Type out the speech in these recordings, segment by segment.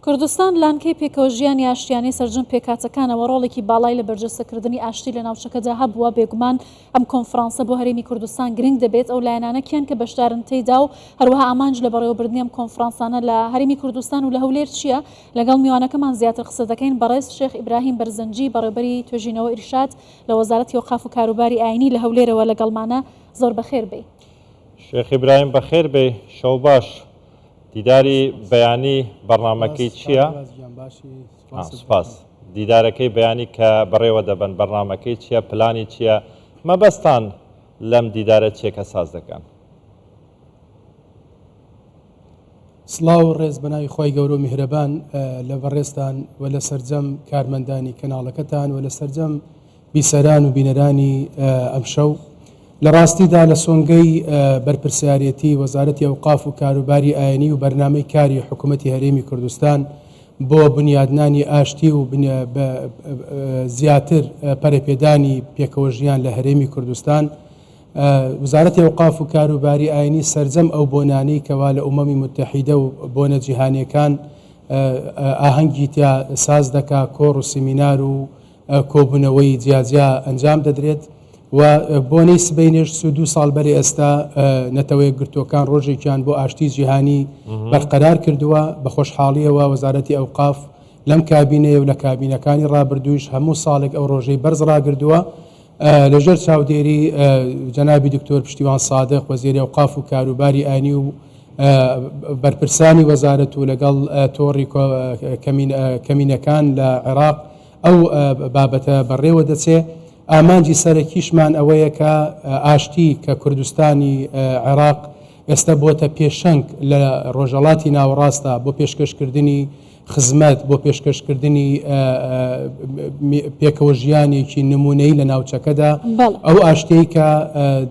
کوردستان لانکەی پێکەوەژیانی ئاشتیانەی سەرجەم پێکهاتەکانەوە ڕۆڵێکی باڵای لە بەرجەستەکردنی ئاشتی لە ناوچەکەدا هەبووە. بێگومان ئەم کۆنفرانسە بۆ هەرێمی کوردستان گرنگ دەبێت. ئەو لایەنانە کیان کە بەشدارن تێیدا و هەروەها ئامانج لە بەڕێوەبردنی ئەم کۆنفرانسانە لە هەرێمی کوردستان و لە هەولێر چییە؟ لەگەڵ میوانەکەمان زیاتر قسە دەکەین. بەڕێز شێخ ئیبراهیم بەرزەنجی بەڕێوەبەری توێژینەوە ئیرشاد لە وەزارەتی ئۆقاف و کاروباری ئاینی لە هەولێرەوە لەگەڵمانە. زۆر بەخێر بێ. شێخ ئیبراهیم بەخێر بێ. شەو باش. دیداری بەیانی بەرنامەکەی چییە؟ سپاس. دیدارەکەی بەیانی کە بەڕێوە دەبن بەرنامەکەی چییە؟ پلانی چییە؟ مەبەستان لەم دیدارە چیەکە ساز دەکەن؟ سڵاو و ڕێز بەناوی خۆی گەورە و میهرەبان لە بەڕێستان و لە سەرجەم کارمەندانی کەناڵەکەتان و لە سەرجەم بیسەران و بینەرانی ئەم شەو. لە ڕاستیدا لە سۆنگەی بەرپرسیارەتی وەزارەتی ئەوقاف و کاروباری ئاینی و بەرنامەی کاری حکوومەتی هەرێمی کوردستان بۆ بنیادنانی ئاشتی و زیاتر پەرەپێدانی پێکەوەژیان لە هەرێمی کوردستان، وزارەتی ئەوقاف و کاروباری ئاینی سەرجەم ئەو بۆنانەی کەوا لە ئومەمی متحیدە و بۆنە جیهانیەکان ئاهەنگی تیا ساز دەکا، کۆڕ و سیمینار و کۆبوونەوەی جیاجیا ئەنجام دەدرێت و بۆنەی سبەینێش 32 ساڵ بەری ئێستا نەتەوەی گرتوەکان ڕۆژێکیان بۆ ئاشتی جیهانی بەرقەرار کردووە. بە خۆشحاڵیەوە وەزارەتی ئەوقاف لەم کابینەیە و لە کابینەکانی ڕابردوویش هەموو ساڵێک ئەو ڕۆژەی بەرز ڕاگردووە لەژێر چاودێری جەنابی دکتۆر پشتیوان سادق وەزیری ئەوقاف و کاروباری ئاینی و بەرپرسانی وەزارەت و لەگەڵ تۆڕی کەمینەکان لە عێراق ئەو بابەتە بەڕێوە دەچێ. ئامانجی سەرەکیشمان ئەوەیە کە ئاشتی کە کوردستانی عێراق ئێستا بۆتە پێشەنگ لە ڕۆژەڵاتی ناوەڕاستە بۆ پێشکەشکردنی خزمەت، بۆ پێشکەشکردنی پێکەوەژیانێکی نمونەی لە ناوچەکەدا. ئەو ئاشتەی کە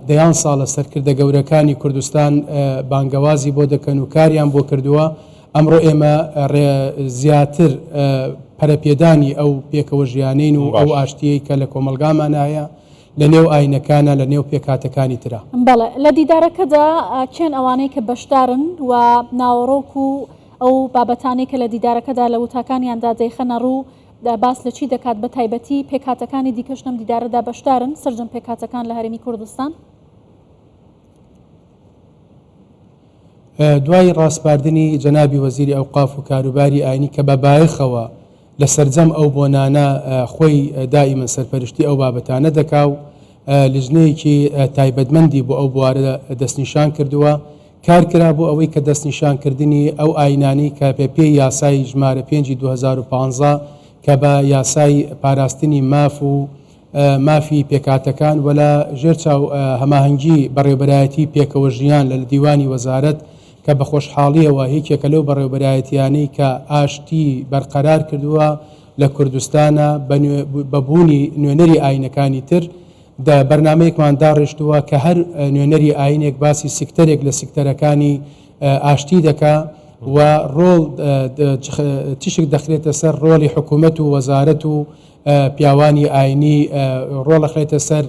دەیان ساڵە سەرکردە گەورەکانی کوردستان بانگەوازی بۆ دەکەن و کاریان بۆ کردووە. ئەمڕۆ ئێمە زیاتر پەرەپێدانی ئەو پێکەوەژیانین و ئەو ئاشتیەی کە لە کۆمەلگامانایە لە نێو ئاینەکانە لە نێو پێکاتەکانی ترە. بەڵێ لە دیدارەکەدا چێن ئەوانەی کە بەشدارن و ناوەڕۆک و ئەو بابەتانەی کە لە دیدارەکەدا لە وتاکانیاندا دەیخەنە ڕوو باس لە چی دەکات؟ بە تایبەتی پێکاتەکانی دیکەش لەم دیدارەدا بەشدارن سەرجەم پێکاتەکان لە هەرێمی کوردستان؟ دوای ڕاستپاردنی جەنابی وەزیری ئەوقاف و کاروباری ئاینی کە بە بایەخەوە لە سەرجەم ئەو بۆنانە خۆی دائیمەن سەرپەرشتی ئەو بابەتانە دەکا و لژنەیەکی تایبەتمەندی بۆ ئەو بوارە دەستنیشان کردووە. کارکرا بۆ ئەوەی کە دەستنیشانکردنی ئەو ئاینانی کە پێ یاسای ژمارە 5 2015 کە بە یاسای پاراستنی مافی پێکاتەکان و لە ژێرچاو هەماهەنگی بەڕێوەبەرایەتی پێکەوەژیان لە دیوانی وەزارەت کە بە خۆشحاڵیەوە هیچێکە لەو بەڕێوەبەرایەتیانەی کە ئاشتی بەرقەرار کردووە لە کوردستانە بەبوونی نوێنەری ئاینەکانی تر بەرنمەیەکمان داڕێشتووە کە هەر نوێنەری ئاینێک باسی سکتەرێک لە سکتەرەکانی ئاشتی دەکا و ڕۆڵ تیشک دەخرێتە سەر ڕۆڵی حکوومەت و وەزارەت و پیاوانی ئاینی ڕۆڵە خێتە سەر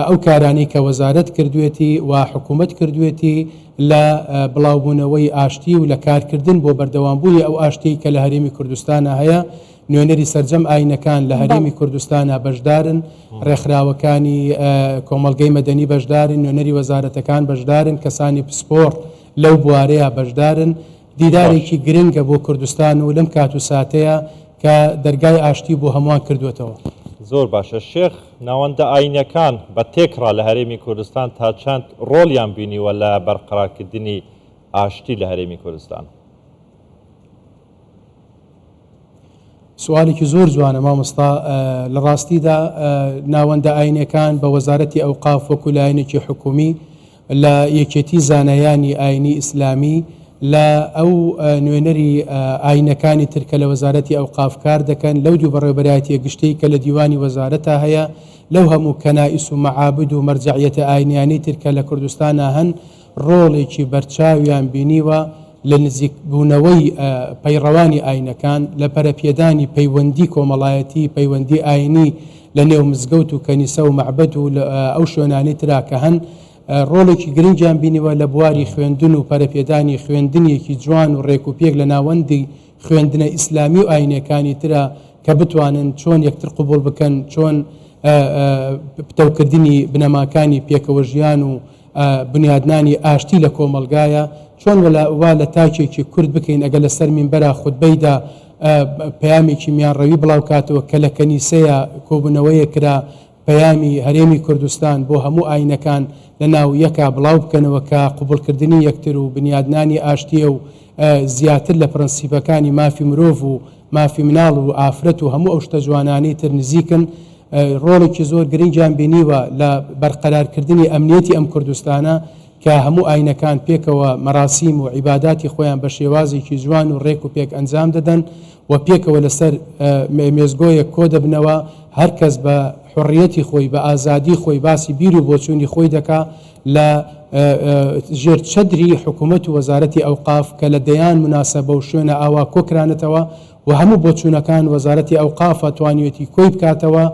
ئەو کارانی کە وەزارەت کردوێتی و حکوومەت کردوێتی لە بڵاوبوونەوەی ئاشتی و لە کارکردن بۆ بەردەوامبووی ئەو ئاشتی کە لە هەرێمی کوردستانە هەیە. نوێنەری سەرجەم ئاینەکان لە هەرێمی کوردستانە بەشدارن، ڕێکخراوەکانی کۆمەڵگەی مەدەنی بەشدارن، نوێنەری وەزارەتەکان بەشدارن، کەسانی پسپۆر لەو بوارەیە بەشدارن. دیدارێکی گرنگە بۆ کوردستان و لەم کات و ساتەیە کە دەرگای ئاشتی بۆ هەمووان کردوێتەوە. زۆر باشە. شێخ، ناوەندە ئاینەکان بە تێکڕا لە هەرێمی کوردستان تا چەند ڕۆڵیان بینیوە لە بەرقەرارکردنی ئاشتی لە هەرێمی کوردستان؟ سوالێکی زۆر جوانە مامۆستا. لە ڕاستیدا ناوەندە ئاینەکان بە وەزارەتی ئەوقاف وەکو لایەنێکی حکومی لە یەکێتی زانایانی ئاینی ئیسلامی لە ئەو نوێنەری ئاینەکانی ترکە لە وەزارەتی ئەوقاف کار دەکەن لەو دوو بەڕێوەبەرایەتیە گشتەی کە لە دیوانی وەزارەتە هەیە لەو هەموو کەنائیس و مەعابد و مەرجعیەتە ئاینیانی ترکە لە کوردستانە هەن ڕۆڵێکی بەرچاویان بینیوە لە نزیکبوونەوەی پەیڕەوانی ئاینەکان، لە پەرەپێدانی پەیوەندی کۆمەڵایەتی، پەیوەندی ئاینی لە نێو مزگەوت و کەنیسە و مەعبەد و ئەو شوێنانی ترا کە هەن ڕۆڵێکی گرنگیان بینیوە لە بواری خوێندن و پەرەپێدانی خوێندنیەکی جوان و ڕێک و پێک لە ناوەندی خوێندنە ئیسلامی و ئاینەکانی ترە کە بتوانن چۆن یەکتر قوبول بکەن، چۆن پتەوکردنی بنەماکانی پێکەوە ژیان و بنیادنانی ئاشتی لە کۆمەلگایە، چۆن وا لە تاکێکی کورد بکەین ئەگە لەسەر مینبەرە خوتبەیدا پەیامێکی میانڕەوی بڵاو کاتەوە کە لە کەنیسەیە کۆبوونەوەیە کرا پەیامی هەرێمی کوردستان بۆ هەموو ئاینەکان لە ناو یەکا بڵاو بکەنەوە کە قوبولکردنی یەکتر و بنیادنانی ئاشتیە و زیاتر لە پرەنسیپەکانی مافی مرۆڤ و مافی مناڵ و ئافرەت و هەموو ئەو شتە جوانانەی تر نزیکن. ڕۆڵێکی زۆر گرنگیان بینیوە لە بەرقەرارکردنی ئەمنیەتی ئەم کوردستانە کە هەموو ئاینەکان پێکەوە مەراسیم و عیباداتی خۆیان بە شێوازێکی جوان و ڕێک و پێک ئەنجام دەدەن و پێکەوە لەسەر مێزگۆیە کۆ دەبنەوە هەر کەس بە حڕیەتی خۆی بە ئازادی خۆی باسی بیر و بۆچوونی خۆی دەکا لە ژێر چەدری حکوومەت و وەزارەتی ئەوقاف کە لە دەیان مناسەبە و شوێنە ئاوا کۆکرانێتەوە و هەموو بۆچوونەکان وەزارەتی ئەوقافە توانیوێتی کۆی بکاتەوە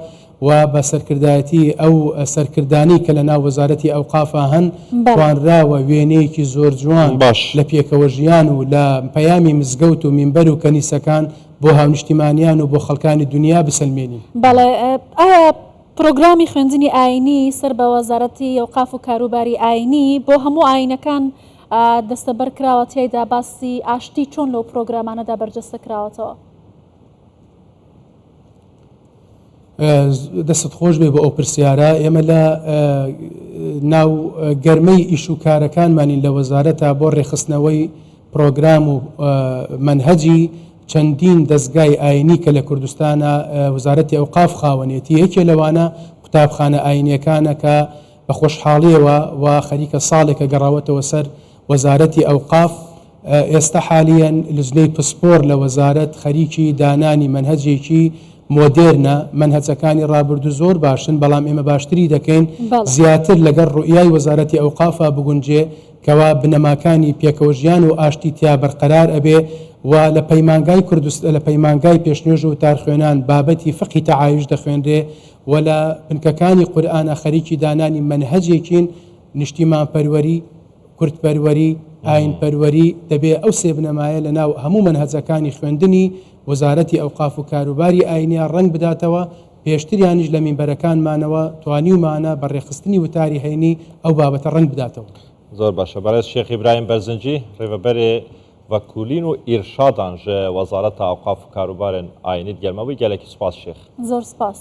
و بە سەرکردایەتی ئەو سەرکردانی کە لە ناو وەزارەتی ئەوقافە هەن توانراوە وێنەیەکی زۆر جوان لە پێکەوە ژیان و لە پەیامی مزگەوت و مینبەر و کەنیسەکان بۆ هاونیشتیمانیان و بۆ خەڵکانی دنیا بسەلمێنین. بەڵێ ئایا پرۆگرامی خوێندنی ئاینی سەر بە وەزارەتی ئەوقاف و کاروباری ئاینی بۆ هەموو ئاینەکان دەستەبەر کراوە تێیدا باسی ئاشتی چۆن لەو پرۆگرامانەدا بەرجەستە کراوەتەوە؟ دەست خۆش بێ بۆ ئەو پرسیارە. ئێمە لە ناو گەرمەی ئیش و کارەکانمانین لە وەزارەتە بۆ ڕێخستنەوەی پرۆگرام و منهەجی چەندین دەستگای ئاینی کە لە کوردستانە وەزارەتی ئەوقاف خاوەنێتی یەکێ لەوانە قوتابخانە ئاینیەکانە کە بە خۆشحاڵیەوە و خەریکە ساڵێکە گەڕاوەتەوە سەر وەزارەتی ئەوقاف. ئێستا حالیان لژنەی پسپۆر لە وەزارەت خەریکی دانانی منهەجێکی مۆدێرنە، منهەجەکانی ڕابردوو زۆر باشن، بەڵام ئێمە باشتری دەکەین زیاتر لەگەڵ ڕوئیای وەزارەتی ئەوقافە بگونجێ کەوا بنەماکانی پێکەوە ژیان و ئاشتی تیا بەرقەرار ئەبێ و لە پەیمانگای کوردستان لە پەیمانگای پێشنێژ و تارخوێنان بابەتی فقی تەعایش دەخوێنرێ و لە بنکەکانی قورئانە خەریکی دانانی منهەجێکین نیشتیمان پەروەری، کورتپەروەری، ئاین پەروەری دەبێ ئەو سێ بنەمایە لە ناو هەموو منهەجەکانی خوێندنی وەزارەتی ئەوقاف و کاروباری ئاینیان ڕەنگ بداتەوە، پێشتریانیش لە مینبەرەکانمانەوە توانیومانە بە ڕێخستنی وتاری هەینی ئەو بابەتە ڕەنگ بداتەوە. زۆر باشە. بەڕێز شێخ ئیبراهیم بەرزنجی ڕێوەبەرێ وەکولین و ئیرشادان ژە وەزارەتە ئەوقاف و کاروبارن ئاینیت گەلمەوەی گەلێکی سوپاس شێخ. زۆر سپاس.